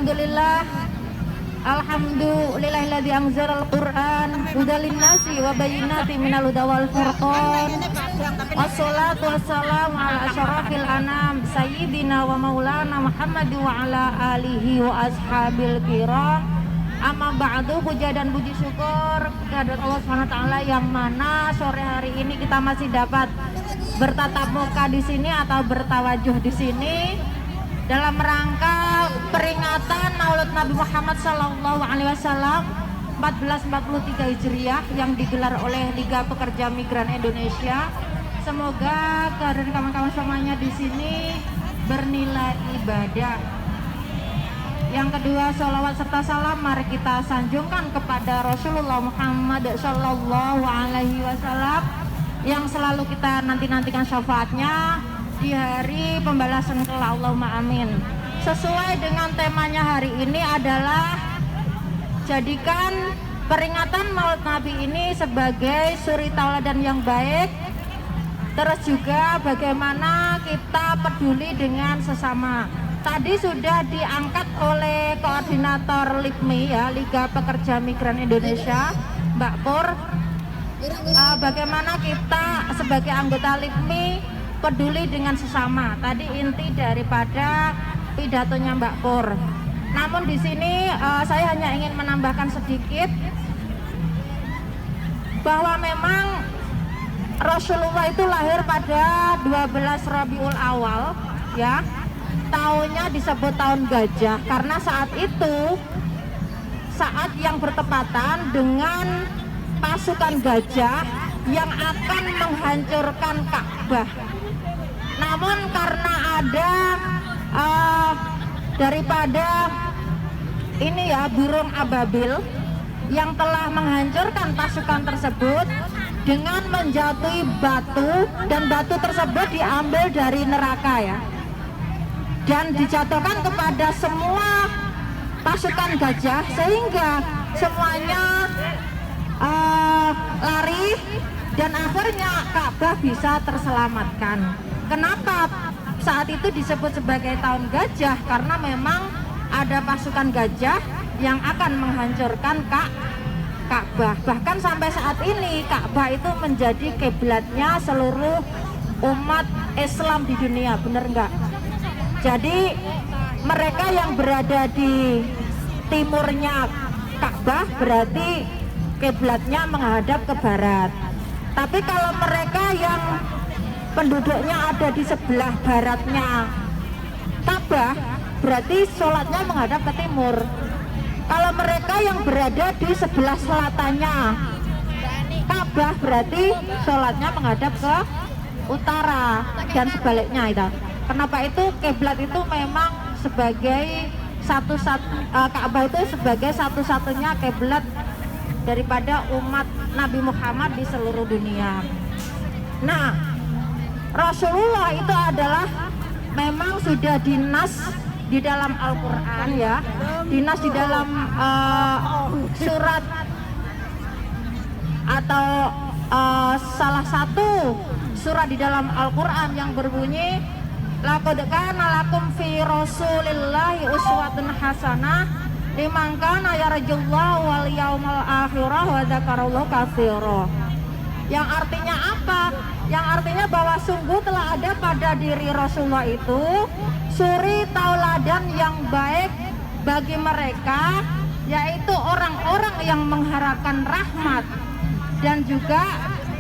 Alhamdulillah, alhamdulillahilladzi anzalal Qur'an hudal linnasi wa bayyinatin minal huda wal furqan. Wassalatu wassalamu ala asyrafil anam sayyidina wa maulana Muhammad wa ala alihi wa ashabil kiram. Amma ba'du, puja dan puji syukur kehadirat Allah SWT yang mana sore hari ini kita masih dapat bertatap muka di sini atau bertawajuh di sini dalam rangka peringatan Maulid Nabi Muhammad SAW 1443 Hijriah yang digelar oleh Liga Pekerja Migran Indonesia. Semoga kehadiran kawan-kawan semuanya di sini bernilai ibadah. Yang kedua, sholawat serta salam mari kita sanjungkan kepada Rasulullah Muhammad SAW yang selalu kita nanti-nantikan syafaatnya di hari pembalasan kelak. Allahumma amin. Sesuai dengan temanya hari ini adalah jadikan peringatan Maulid Nabi ini sebagai suri tauladan yang baik, terus juga bagaimana kita peduli dengan sesama. Tadi sudah diangkat oleh koordinator LIPMI ya, Liga Pekerja Migran Indonesia, Mbak Pur, bagaimana kita sebagai anggota LIPMI peduli dengan sesama. Tadi inti daripada pidatonya Mbak Pur. Namun di sini saya hanya ingin menambahkan sedikit bahwa memang Rasulullah itu lahir pada 12 Rabiul Awal ya. Tahunnya disebut tahun gajah karena saat itu saat yang bertepatan dengan pasukan gajah yang akan menghancurkan Ka'bah. Namun karena ada daripada ini ya burung ababil yang telah menghancurkan pasukan tersebut dengan menjatuhi batu, dan batu tersebut diambil dari neraka ya, dan dijatuhkan kepada semua pasukan gajah sehingga semuanya lari dan akhirnya Ka'bah bisa terselamatkan. Kenapa saat itu disebut sebagai tahun gajah? Karena memang ada pasukan gajah yang akan menghancurkan Ka'bah. Bahkan sampai saat ini Ka'bah itu menjadi kiblatnya seluruh umat Islam di dunia, bener enggak? Jadi mereka yang berada di timurnya Ka'bah berarti kiblatnya menghadap ke barat. Tapi kalau mereka yang penduduknya ada di sebelah baratnya Ka'bah berarti sholatnya menghadap ke timur. Kalau mereka yang berada di sebelah selatannya Ka'bah berarti sholatnya menghadap ke utara dan sebaliknya itu. Kenapa itu kiblat itu memang sebagai Ka'bah itu sebagai satu-satunya kiblat daripada umat Nabi Muhammad di seluruh dunia. Nah, Rasulullah itu adalah memang sudah dinas di dalam Al-Quran ya, dinas di dalam surat atau salah satu surat di dalam Al-Quran yang berbunyi laqad kana lakum fi rasulillahi uswatun hasanah liman kana yarjullaha wal yaumal akhirah wa dzakarallaha katsira. Yang artinya apa? Yang artinya bahwa sungguh telah ada pada diri Rasulullah itu suri tauladan yang baik bagi mereka, yaitu orang-orang yang mengharapkan rahmat dan juga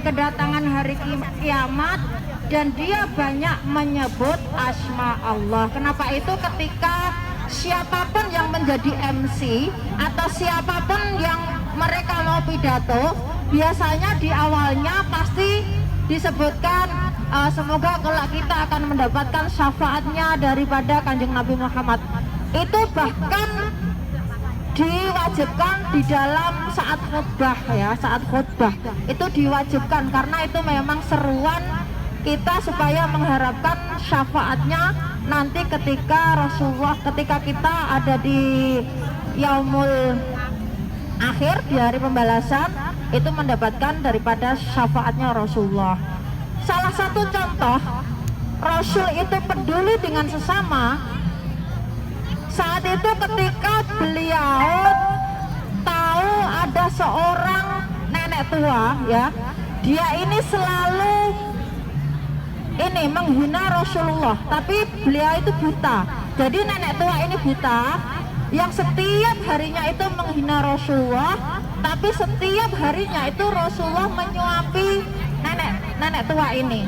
kedatangan hari kiamat, dan dia banyak menyebut asma Allah. Kenapa itu ketika siapapun yang menjadi MC atau siapapun yang mereka mau pidato, biasanya di awalnya pasti disebutkan semoga kelak kita akan mendapatkan syafaatnya daripada Kanjeng Nabi Muhammad. Itu bahkan diwajibkan di dalam saat khutbah ya, saat khutbah itu diwajibkan karena itu memang seruan kita supaya mengharapkan syafaatnya nanti ketika Rasulullah, ketika kita ada di yaumul akhir, di hari pembalasan, itu mendapatkan daripada syafaatnya Rasulullah. Salah satu contoh Rasul itu peduli dengan sesama Saat itu ketika beliau tahu ada seorang nenek tua ya, dia ini selalu ini menghina Rasulullah, tapi beliau itu buta. Jadi nenek tua ini buta yang setiap harinya itu menghina Rasulullah, tapi setiap harinya itu Rasulullah menyuapi nenek tua ini.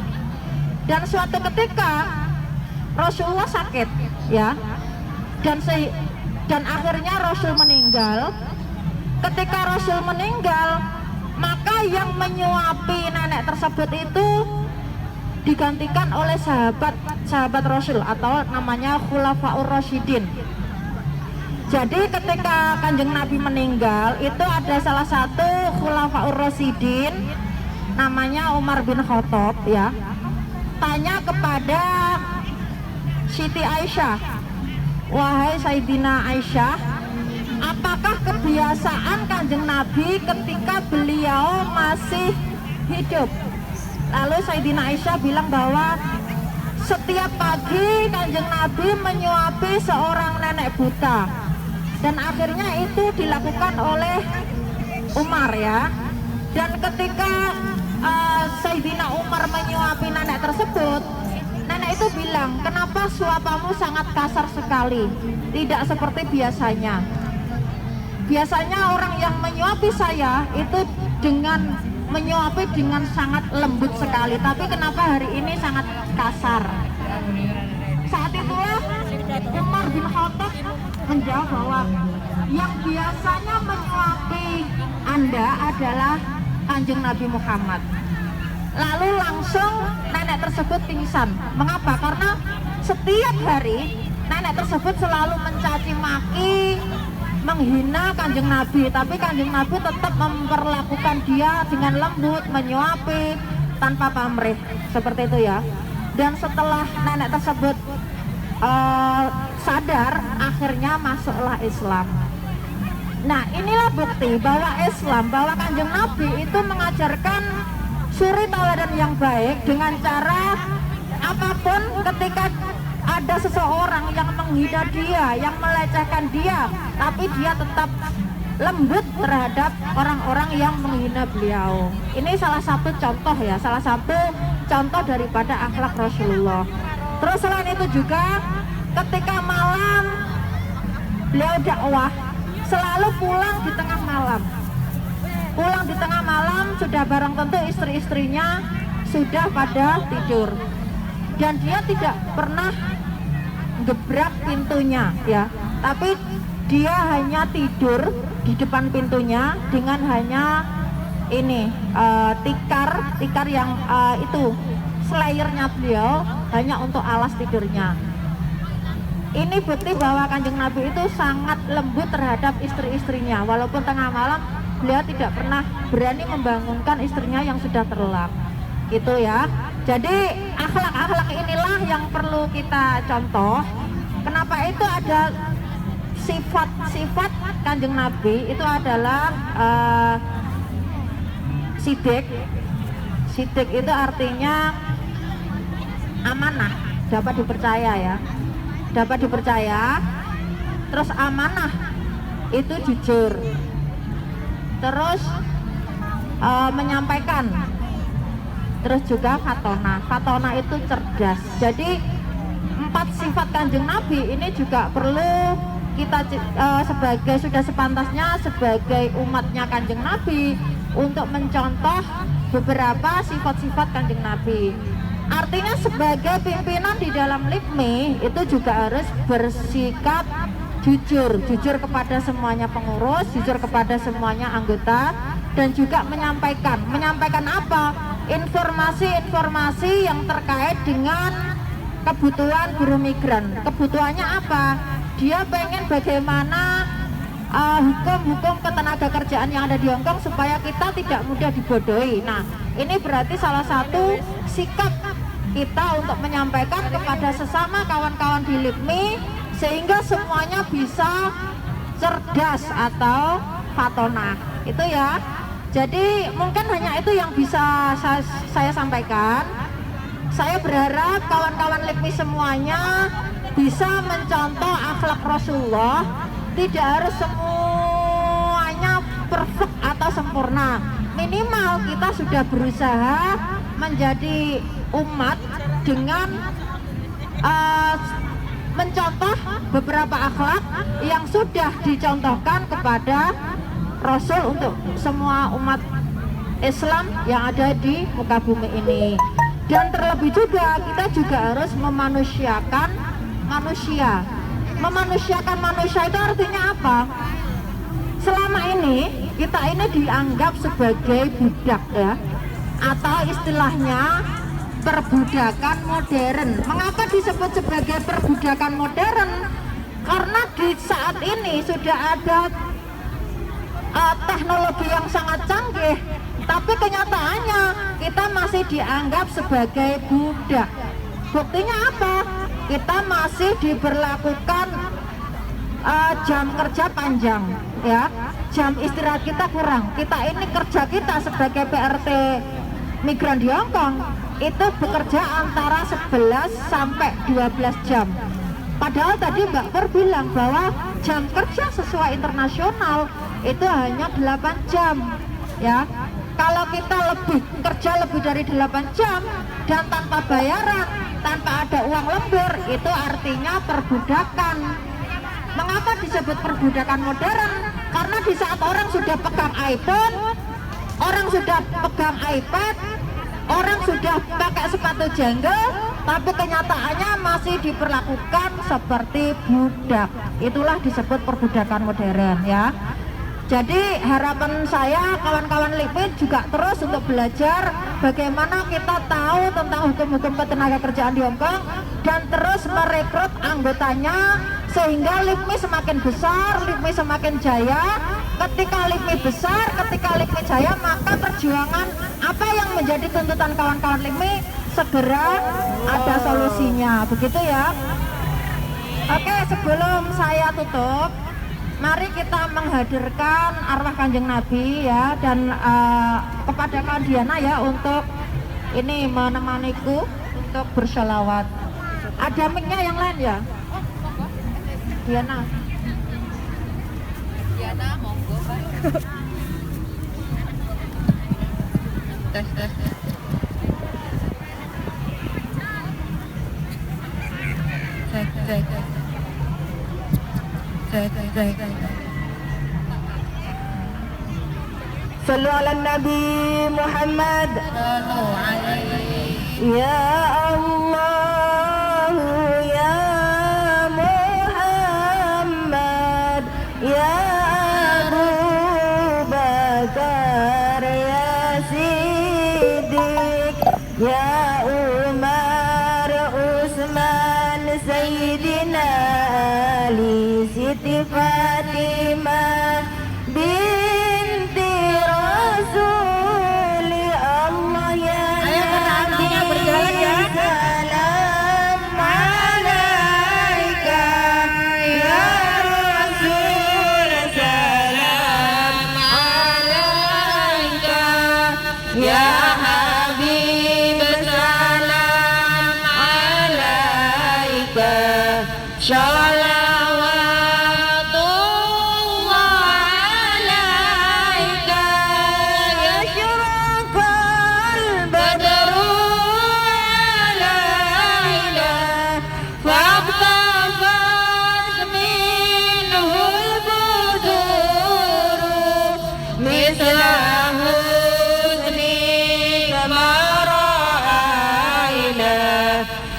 Dan suatu ketika Rasulullah sakit ya, dan akhirnya Rasul meninggal. Ketika Rasul meninggal, maka yang menyuapi nenek tersebut itu digantikan oleh sahabat Rasul atau namanya Khulafaur Rasyidin. Jadi ketika Kanjeng Nabi meninggal, itu ada salah satu Khulafaur Rasyidin namanya Umar bin Khattab ya, tanya kepada Siti Aisyah, wahai Sayyidina Aisyah, apakah kebiasaan Kanjeng Nabi ketika beliau masih hidup? Lalu Sayyidina Aisyah bilang bahwa setiap pagi Kanjeng Nabi menyuapi seorang nenek buta, dan akhirnya itu dilakukan oleh Umar ya. Dan ketika Sayyidina Umar menyuapi nenek tersebut, nenek itu bilang, kenapa suapamu sangat kasar sekali, tidak seperti biasanya. Biasanya orang yang menyuapi saya itu menyuapi dengan sangat lembut sekali, tapi kenapa hari ini sangat kasar? Saat itulah Umar bin Khattab menjawab bahwa yang biasanya menyuapi Anda adalah Kanjeng Nabi Muhammad. Lalu langsung nenek tersebut pingsan. Mengapa? Karena setiap hari nenek tersebut selalu mencaci maki, menghina Kanjeng Nabi, tapi Kanjeng Nabi tetap memperlakukan dia dengan lembut, menyuapi tanpa pamrih, seperti itu ya. Dan setelah nenek tersebut sadar, akhirnya masuklah Islam. Nah, inilah bukti bahwa Islam, bahwa Kanjeng Nabi itu mengajarkan suri tauladan yang baik dengan cara apapun. Ketika ada seseorang yang menghina dia, yang melecehkan dia, tapi dia tetap lembut terhadap orang-orang yang menghina beliau. Ini salah satu contoh ya, salah satu contoh daripada akhlak Rasulullah. Terus selain itu juga ketika malam beliau dakwah, selalu pulang di tengah malam. Pulang di tengah malam sudah barang tentu istri-istrinya sudah pada tidur, dan dia tidak pernah gebrak pintunya ya, tapi dia hanya tidur di depan pintunya dengan hanya ini tikar yang itu slayernya beliau hanya untuk alas tidurnya. Ini bukti bahwa Kanjeng Nabi itu sangat lembut terhadap istri-istrinya, walaupun tengah malam beliau tidak pernah berani membangunkan istrinya yang sudah terlelap. Gitu ya. Jadi akhlak-akhlak inilah yang perlu kita contoh. Kenapa itu ada sifat-sifat Kanjeng Nabi itu adalah sidik. Sidik itu artinya amanah, dapat dipercaya ya. Dapat dipercaya. Terus amanah itu jujur. Terus menyampaikan. Terus juga fatona itu cerdas. Jadi 4 sifat Kanjeng Nabi ini juga perlu kita sudah sepantasnya sebagai umatnya Kanjeng Nabi untuk mencontoh beberapa sifat-sifat Kanjeng Nabi. Artinya sebagai pimpinan di dalam LIPMI itu juga harus bersikap jujur kepada semuanya pengurus, jujur kepada semuanya anggota, dan juga menyampaikan apa? Informasi-informasi yang terkait dengan kebutuhan buruh migran. Kebutuhannya apa? Dia pengen bagaimana hukum-hukum ketenaga kerjaan yang ada di Hongkong supaya kita tidak mudah dibodohi. Nah, ini berarti salah satu sikap kita untuk menyampaikan kepada sesama kawan-kawan di LIPMI sehingga semuanya bisa cerdas atau fatona. Itu ya. Jadi mungkin hanya itu yang bisa saya sampaikan. Saya berharap kawan-kawan LIPMI semuanya bisa mencontoh akhlak Rasulullah, tidak harus semuanya perfect atau sempurna. Minimal kita sudah berusaha menjadi umat dengan mencontoh beberapa akhlak yang sudah dicontohkan kepada Rasul untuk semua umat Islam yang ada di muka bumi ini. Dan terlebih juga kita juga harus memanusiakan manusia. Memanusiakan manusia itu artinya apa? Selama ini kita ini dianggap sebagai budak ya, atau istilahnya perbudakan modern. Mengapa disebut sebagai perbudakan modern? Karena di saat ini sudah ada teknologi yang sangat canggih, tapi kenyataannya kita masih dianggap sebagai budak. Buktinya apa? Kita masih diberlakukan jam kerja panjang ya, jam istirahat kita kurang. Kita ini kerja kita sebagai PRT migran di Hong Kong itu bekerja antara 11 sampai 12 jam. Padahal tadi Mbak Pur bilang bahwa jam kerja sesuai internasional itu hanya 8 jam ya. Kalau kita kerja lebih dari 8 jam dan tanpa bayaran, tanpa ada uang lembur, itu artinya perbudakan. Mengapa disebut perbudakan modern? Karena di saat orang sudah pegang iPhone, orang sudah pegang iPad, orang sudah pakai sepatu jenggot, tapi kenyataannya masih diperlakukan seperti budak. Itulah disebut perbudakan modern ya. Jadi harapan saya kawan-kawan LIPI juga terus untuk belajar bagaimana kita tahu tentang hukum-hukum ketenagakerjaan di Hong Kong dan terus merekrut anggotanya sehingga LIPI semakin besar, LIPI semakin jaya. Ketika LIPI besar, ketika LIPI jaya, maka perjuangan apa yang menjadi tuntutan kawan-kawan LIPI segera ada solusinya, begitu ya. Oke, sebelum saya tutup, mari kita menghadirkan arwah Kanjeng Nabi ya, dan kepada kawan Diana ya untuk ini menemaniku untuk bersolawat. Ada mic-nya yang lain ya? Diana. Diana monggo. Tes. Cek. Sallu ala Nabi Muhammad. Ya Allah ya Muhammad ya Abu Bakar ya Siddiq ya Umar Utsman Sayyidina Ali Siti Fatimah binti Rasuli Allah ya Nabi berjalan ya. Salam alaika ya Rasul, salam alaika ya Habib, salam alaika.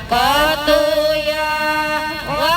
Qatu ya wa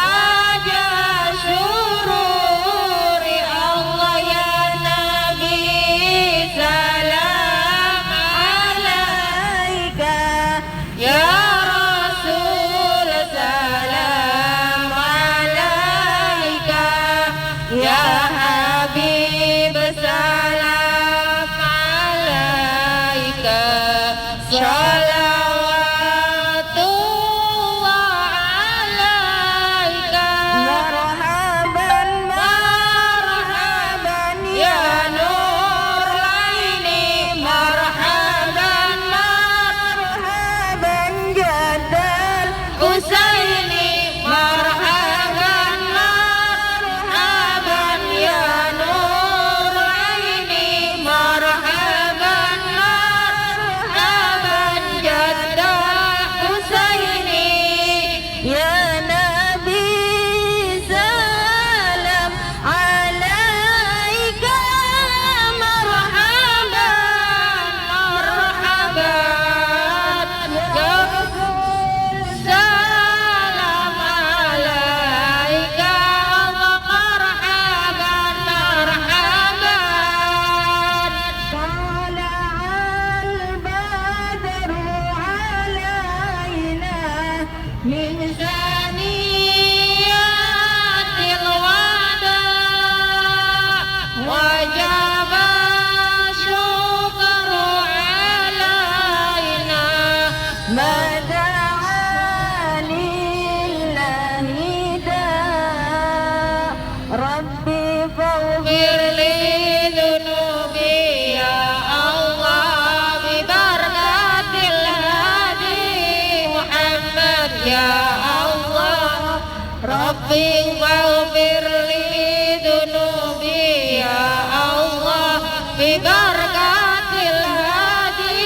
من ثنيات الوداع وجب الشكر علينا ما دعا لله داع ربي فاغفر لي ذنوبي يا الله ببركة الهادي محمد يا الله ربي فاغفر لي ذنوبي يا الله ببركة الهادي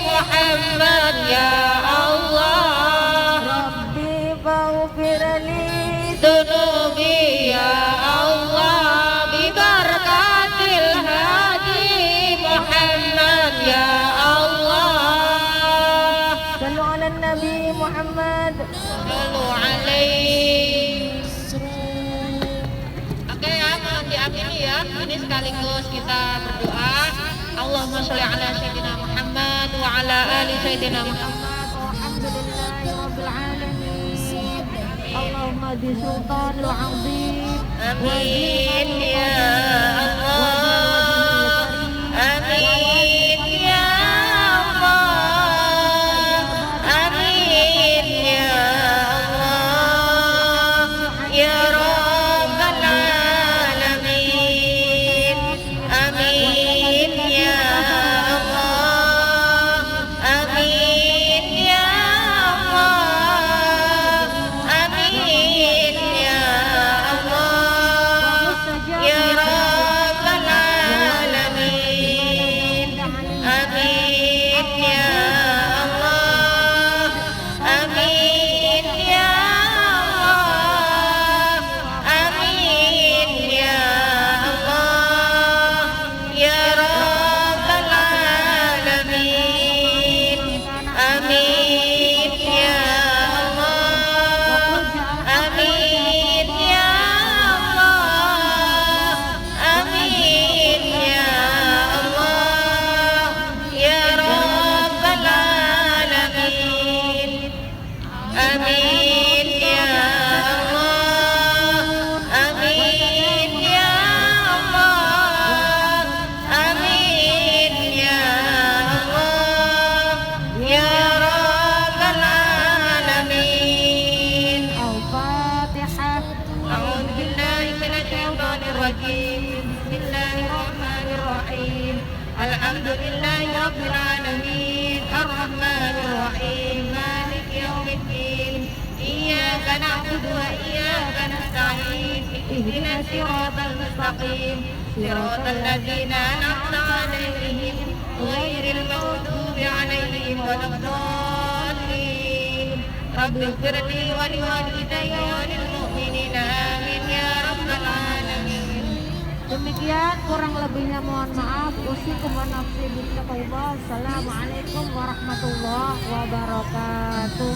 محمد يا الله ربي فاغفر لي ذنوبي يا الله ببركة الهادي محمد يا الله صلوا على النبي محمد صلوا عليه. Oke ya, mohon diamini ya. Ini sekaligus kita berdoa. Allahumma sholli ala sayyidina Muhammad wa ala ali sayyidina Muhammad. Walhamdulillahi rabbil alamin. Allahumma bi sultanil azim. Amin ya Allah. Amin ya Allah. Amin ya Allah. Ya Rabbal alamin. Amin ya Allah. Amin ya Allah. Amin ya Allah. Ya Rabbal alamin. Amin ya Allah. Amin ya Allah. Amin ya Allah. Ya Rabbal alamin. Amin ya Allah. Amin ya Allah. Amin ya Allah. Ya Rabbal alamin. Amin ya Allah. Amin ya Allah. Amin ya Allah. Ya Rabbal alamin. Al-Fatihah. A'udzu billahi minasy syaithanir rajim. Bismillahirrahmanirrahim. Alhamdulillahi rabbil alamin. Ar-Rahmanir Rahim. Maliki yaumiddin. Iyyaka na'budu wa iyyaka nasta'in. Ihdinas siratal mustaqim. Siratal ladzina an'amta 'alaihim ghairil maghdubi 'alaihim waladdallin. Rabbi ighfirli wa liwalidayya wa lil mu'minina amin ya rabbal alamin. Demikian kurang lebihnya mohon maaf. Usikum wa nafsi bittaqwa. Assalamualaikum warahmatullahi wabarakatuh.